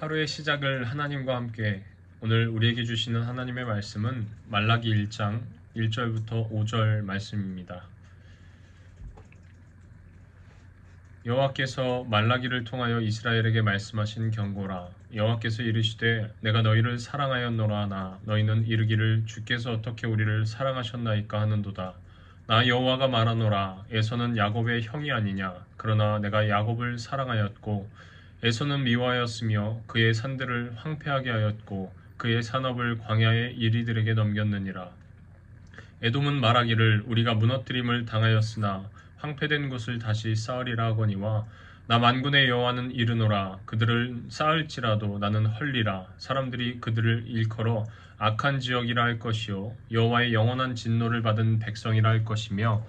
하루의 시작을 하나님과 함께. 오늘 우리에게 주시는 하나님의 말씀은 말라기 1장 1절부터 5절 말씀입니다. 여호와께서 말라기를 통하여 이스라엘에게 말씀하신 경고라. 여호와께서 이르시되 내가 너희를 사랑하였노라. 너희는 이르기를 주께서 어떻게 우리를 사랑하셨나이까 하는도다. 나 여호와가 말하노라. 에서는 야곱의 형이 아니냐. 그러나 내가 야곱을 사랑하였고 에서는 미워하였으며 그의 산들을 황폐하게 하였고 그의 산업을 광야의 이리들에게 넘겼느니라. 에돔은 말하기를 우리가 무너뜨림을 당하였으나 황폐된 곳을 다시 쌓으리라 하거니와 나 만군의 여호와는 이르노라. 그들을 쌓을지라도 나는 헐리라. 사람들이 그들을 일컬어 악한 지역이라 할 것이요 여호와의 영원한 진노를 받은 백성이라 할 것이며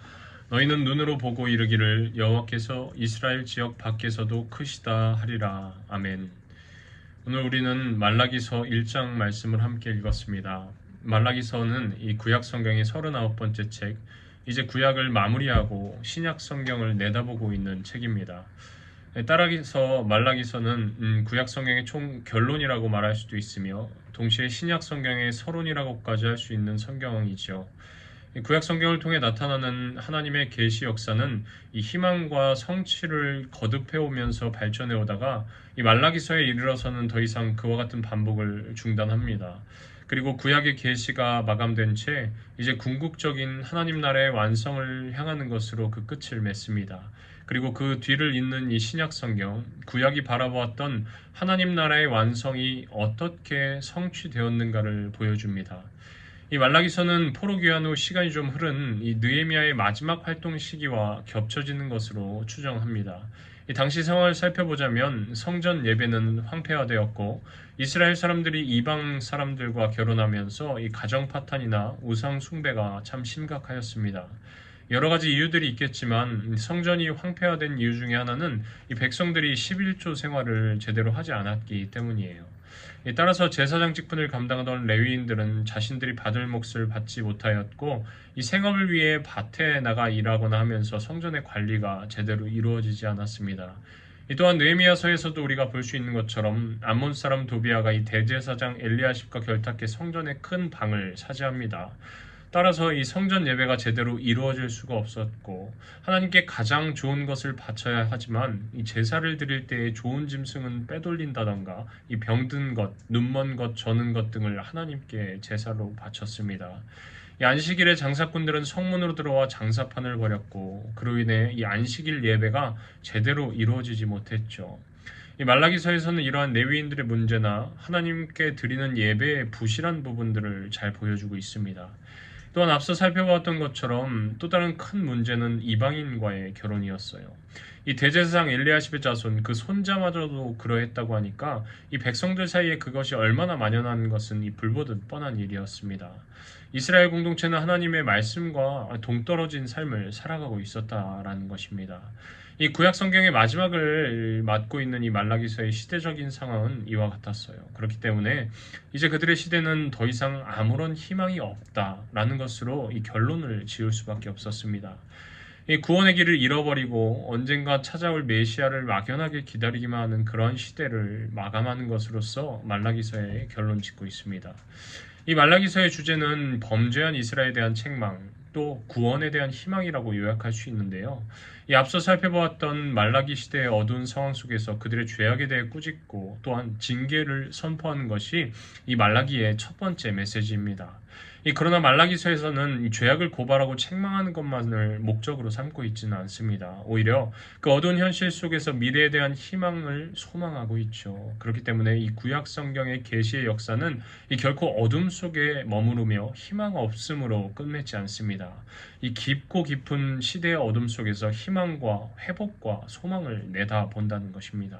너희는 눈으로 보고 이르기를 여호와께서 이스라엘 지역 밖에서도 크시다 하리라. 아멘. 오늘 우리는 말라기서 1장 말씀을 함께 읽었습니다. 말라기서는 이 구약 성경의 39번째 책, 이제 구약을 마무리하고 신약 성경을 내다보고 있는 책입니다. 따라서 말라기서는 구약 성경의 총 결론이라고 말할 수도 있으며 동시에 신약 성경의 서론이라고까지 할 수 있는 성경이죠. 구약 성경을 통해 나타나는 하나님의 계시 역사는 이 희망과 성취를 거듭해 오면서 발전해 오다가 이 말라기서에 이르러서는 더 이상 그와 같은 반복을 중단합니다. 그리고 구약의 계시가 마감된 채 이제 궁극적인 하나님 나라의 완성을 향하는 것으로 그 끝을 맺습니다. 그리고 그 뒤를 잇는 이 신약 성경, 구약이 바라보았던 하나님 나라의 완성이 어떻게 성취되었는가를 보여줍니다. 이 말라기서는 포로 귀환 후 시간이 좀 흐른 이 느헤미야의 마지막 활동 시기와 겹쳐지는 것으로 추정합니다. 이 당시 상황을 살펴보자면 성전 예배는 황폐화되었고 이스라엘 사람들이 이방 사람들과 결혼하면서 이 가정 파탄이나 우상 숭배가 참 심각하였습니다. 여러 가지 이유들이 있겠지만 성전이 황폐화된 이유 중에 하나는 이 백성들이 11조 생활을 제대로 하지 않았기 때문이에요. 따라서 제사장 직분을 감당하던 레위인들은 자신들이 받을 몫을 받지 못하였고 이 생업을 위해 밭에 나가 일하거나 하면서 성전의 관리가 제대로 이루어지지 않았습니다. 또한 느헤미야서에서도 우리가 볼 수 있는 것처럼 암몬 사람 도비아가 이 대제사장 엘리야십과 결탁해 성전의 큰 방을 차지합니다. 따라서 이 성전 예배가 제대로 이루어질 수가 없었고 하나님께 가장 좋은 것을 바쳐야 하지만 이 제사를 드릴 때에 좋은 짐승은 빼돌린다던가 이 병든 것, 눈먼 것, 저는 것 등을 하나님께 제사로 바쳤습니다. 이 안식일에 장사꾼들은 성문으로 들어와 장사판을 벌였고 그로 인해 이 안식일 예배가 제대로 이루어지지 못했죠. 이 말라기서에서는 이러한 레위인들의 문제나 하나님께 드리는 예배의 부실한 부분들을 잘 보여주고 있습니다. 또한 앞서 살펴보았던 것처럼 또 다른 큰 문제는 이방인과의 결혼이었어요. 이 대제사장 엘리야십의 자손 그 손자마저도 그러했다고 하니까 이 백성들 사이에 그것이 얼마나 만연한 것은 이 불보듯 뻔한 일이었습니다. 이스라엘 공동체는 하나님의 말씀과 동떨어진 삶을 살아가고 있었다라는 것입니다. 이 구약 성경의 마지막을 맞고 있는 이 말라기서의 시대적인 상황은 이와 같았어요. 그렇기 때문에 이제 그들의 시대는 더 이상 아무런 희망이 없다라는 것으로 이 결론을 지을 수밖에 없었습니다. 이 구원의 길을 잃어버리고 언젠가 찾아올 메시아를 막연하게 기다리기만 하는 그런 시대를 마감하는 것으로서 말라기서의 결론 짓고 있습니다. 이 말라기서의 주제는 범죄한 이스라엘에 대한 책망, 또 구원에 대한 희망이라고 요약할 수 있는데요. 이 앞서 살펴보았던 말라기 시대의 어두운 상황 속에서 그들의 죄악에 대해 꾸짖고 또한 징계를 선포하는 것이 이 말라기의 첫 번째 메시지입니다. 그러나 말라기서에서는 이 죄악을 고발하고 책망하는 것만을 목적으로 삼고 있지는 않습니다. 오히려 그 어두운 현실 속에서 미래에 대한 희망을 소망하고 있죠. 그렇기 때문에 이 구약 성경의 계시의 역사는 이 결코 어둠 속에 머무르며 희망 없음으로 끝맺지 않습니다. 이 깊고 깊은 시대의 어둠 속에서 희망과 회복과 소망을 내다본다는 것입니다.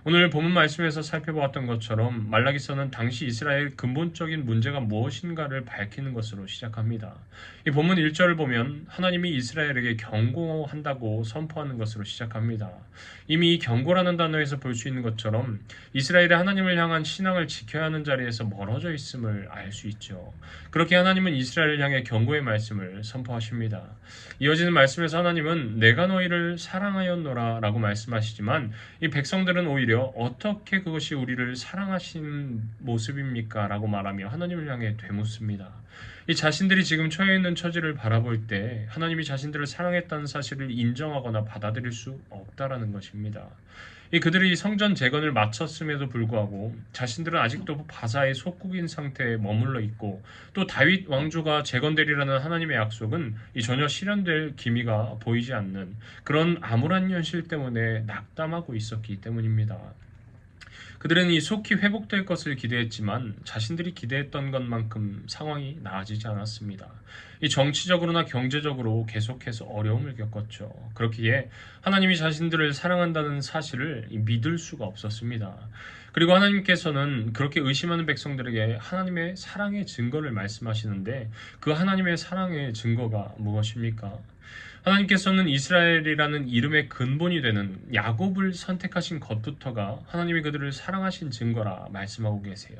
오늘 본문 말씀에서 살펴보았던 것처럼 말라기서는 당시 이스라엘 근본적인 문제가 무엇인가를 밝히는 것으로 시작합니다. 이 본문 1절을 보면 하나님이 이스라엘에게 경고한다고 선포하는 것으로 시작합니다. 이미 이 경고라는 단어에서 볼 수 있는 것처럼 이스라엘의 하나님을 향한 신앙을 지켜야 하는 자리에서 멀어져 있음을 알 수 있죠. 그렇게 하나님은 이스라엘을 향해 경고의 말씀을 선포하십니다. 이어지는 말씀에서 하나님은 내가 너희를 사랑하였노라 라고 말씀하시지만 이 백성들은 오히려 어떻게 그것이 우리를 사랑하신 모습입니까? 라고 말하며 하나님을 향해 되묻습니다. 이 자신들이 지금 처해 있는 처지를 바라볼 때 하나님이 자신들을 사랑했다는 사실을 인정하거나 받아들일 수 없다라는 것입니다. 이 그들이 성전 재건을 마쳤음에도 불구하고 자신들은 아직도 바사의 속국인 상태에 머물러 있고 또 다윗 왕조가 재건되리라는 하나님의 약속은 이 전혀 실현될 기미가 보이지 않는 그런 암울한 현실 때문에 낙담하고 있었기 때문입니다. 그들은 이 속히 회복될 것을 기대했지만 자신들이 기대했던 것만큼 상황이 나아지지 않았습니다. 이 정치적으로나 경제적으로 계속해서 어려움을 겪었죠. 그렇기에 하나님이 자신들을 사랑한다는 사실을 믿을 수가 없었습니다. 그리고 하나님께서는 그렇게 의심하는 백성들에게 하나님의 사랑의 증거를 말씀하시는데 그 하나님의 사랑의 증거가 무엇입니까? 하나님께서는 이스라엘이라는 이름의 근본이 되는 야곱을 선택하신 것부터가 하나님이 그들을 사랑하신 증거라 말씀하고 계세요.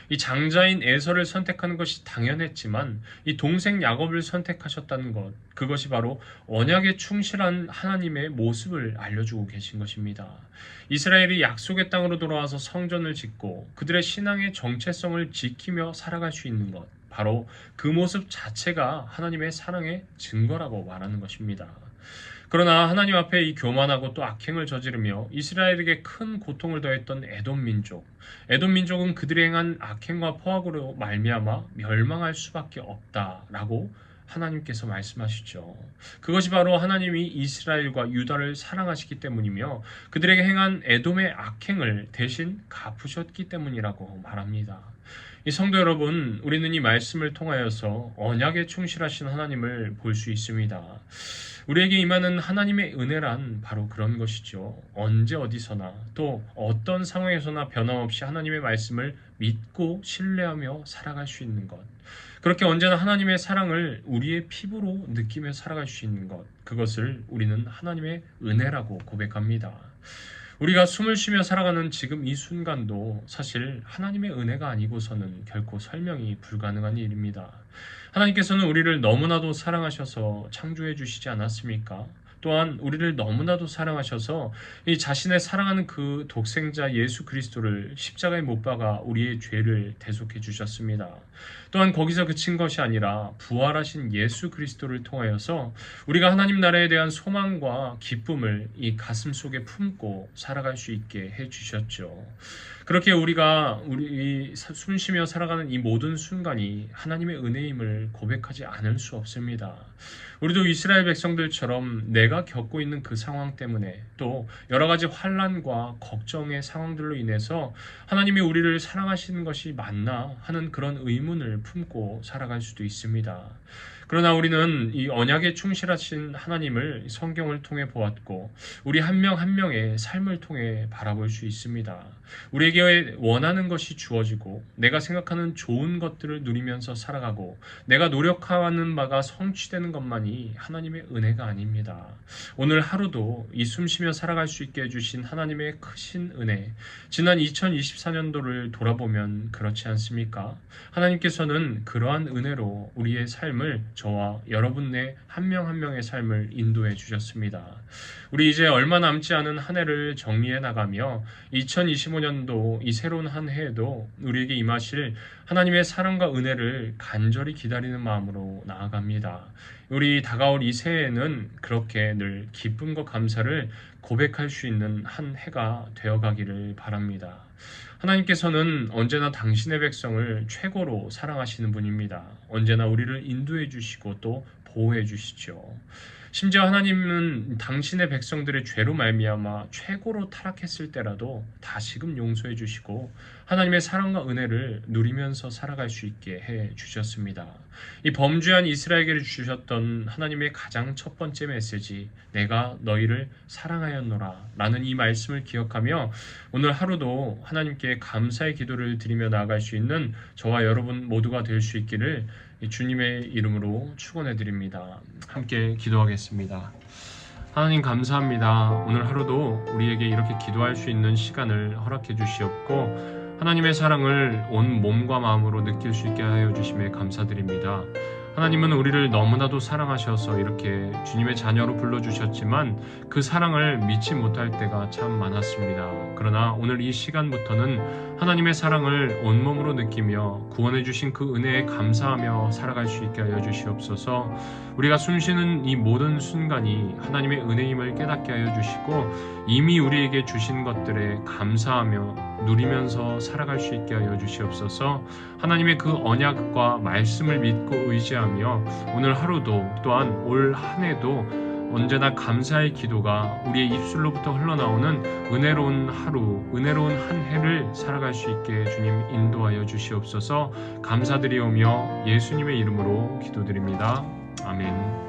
이 장자인 에서를 선택하는 것이 당연했지만 이 동생 야곱을 선택하셨다는 것, 그것이 바로 언약에 충실한 하나님의 모습을 알려주고 계신 것입니다. 이스라엘이 약속의 땅으로 돌아와서 성전을 짓고 그들의 신앙의 정체성을 지키며 살아갈 수 있는 것, 바로 그 모습 자체가 하나님의 사랑의 증거라고 말하는 것입니다. 그러나 하나님 앞에 이 교만하고 또 악행을 저지르며 이스라엘에게 큰 고통을 더했던 에돔 민족은 그들이 행한 악행과 포악으로 말미암아 멸망할 수밖에 없다라고 하나님께서 말씀하시죠. 그것이 바로 하나님이 이스라엘과 유다를 사랑하시기 때문이며 그들에게 행한 에돔의 악행을 대신 갚으셨기 때문이라고 말합니다. 이 성도 여러분, 우리는 이 말씀을 통하여서 언약에 충실하신 하나님을 볼 수 있습니다. 우리에게 임하는 하나님의 은혜란 바로 그런 것이죠. 언제 어디서나 또 어떤 상황에서나 변함없이 하나님의 말씀을 믿고 신뢰하며 살아갈 수 있는 것. 그렇게 언제나 하나님의 사랑을 우리의 피부로 느끼며 살아갈 수 있는 것. 그것을 우리는 하나님의 은혜라고 고백합니다. 우리가 숨을 쉬며 살아가는 지금 이 순간도 사실 하나님의 은혜가 아니고서는 결코 설명이 불가능한 일입니다. 하나님께서는 우리를 너무나도 사랑하셔서 창조해 주시지 않았습니까? 또한 우리를 너무나도 사랑하셔서 이 자신의 사랑하는 그 독생자 예수 그리스도를 십자가에 못 박아 우리의 죄를 대속해 주셨습니다. 또한 거기서 그친 것이 아니라 부활하신 예수 그리스도를 통하여서 우리가 하나님 나라에 대한 소망과 기쁨을 이 가슴 속에 품고 살아갈 수 있게 해 주셨죠. 그렇게 우리가 숨쉬며 살아가는 이 모든 순간이 하나님의 은혜임을 고백하지 않을 수 없습니다. 우리도 이스라엘 백성들처럼 내가 겪고 있는 그 상황 때문에 또 여러 가지 환난과 걱정의 상황들로 인해서 하나님이 우리를 사랑하시는 것이 맞나 하는 그런 의문을 품고 살아갈 수도 있습니다. 그러나 우리는 이 언약에 충실하신 하나님을 성경을 통해 보았고 우리 한 명 한 명의 삶을 통해 바라볼 수 있습니다. 우리에게 원하는 것이 주어지고 내가 생각하는 좋은 것들을 누리면서 살아가고 내가 노력하는 바가 성취되는 것만이 하나님의 은혜가 아닙니다. 오늘 하루도 이 숨쉬며 살아갈 수 있게 해주신 하나님의 크신 은혜, 지난 2024년도를 돌아보면 그렇지 않습니까? 하나님께서는 그러한 은혜로 우리의 삶을 저와 여러분의 한 명 한 명의 삶을 인도해 주셨습니다. 우리 이제 얼마 남지 않은 한 해를 정리해 나가며 2025년도 이 새로운 한 해에도 우리에게 임하실 하나님의 사랑과 은혜를 간절히 기다리는 마음으로 나아갑니다. 우리 다가올 이 새해에는 그렇게 늘 기쁨과 감사를 고백할 수 있는 한 해가 되어가기를 바랍니다. 하나님께서는 언제나 당신의 백성을 최고로 사랑하시는 분입니다. 언제나 우리를 인도해 주시고 또 보호해 주시죠. 심지어 하나님은 당신의 백성들의 죄로 말미암아 최고로 타락했을 때라도 다시금 용서해 주시고 하나님의 사랑과 은혜를 누리면서 살아갈 수 있게 해 주셨습니다. 이 범죄한 이스라엘에게 주셨던 하나님의 가장 첫 번째 메시지, 내가 너희를 사랑하였노라 라는 이 말씀을 기억하며 오늘 하루도 하나님께 감사의 기도를 드리며 나아갈 수 있는 저와 여러분 모두가 될 수 있기를 주님의 이름으로 축원해 드립니다. 함께 기도하겠습니다. 하나님 감사합니다. 오늘 하루도 우리에게 이렇게 기도할 수 있는 시간을 허락해 주시었고 하나님의 사랑을 온 몸과 마음으로 느낄 수 있게 하여 주심에 감사드립니다. 하나님은 우리를 너무나도 사랑하셔서 이렇게 주님의 자녀로 불러주셨지만 그 사랑을 믿지 못할 때가 참 많았습니다. 그러나 오늘 이 시간부터는 하나님의 사랑을 온몸으로 느끼며 구원해 주신 그 은혜에 감사하며 살아갈 수 있게 하여 주시옵소서. 우리가 숨쉬는 이 모든 순간이 하나님의 은혜임을 깨닫게 하여 주시고 이미 우리에게 주신 것들에 감사하며 누리면서 살아갈 수 있게 하여 주시옵소서. 하나님의 그 언약과 말씀을 믿고 의지하며 오늘 하루도 또한 올 한 해도 언제나 감사의 기도가 우리의 입술로부터 흘러나오는 은혜로운 하루, 은혜로운 한 해를 살아갈 수 있게 주님 인도하여 주시옵소서. 감사드리오며 예수님의 이름으로 기도드립니다. 아멘.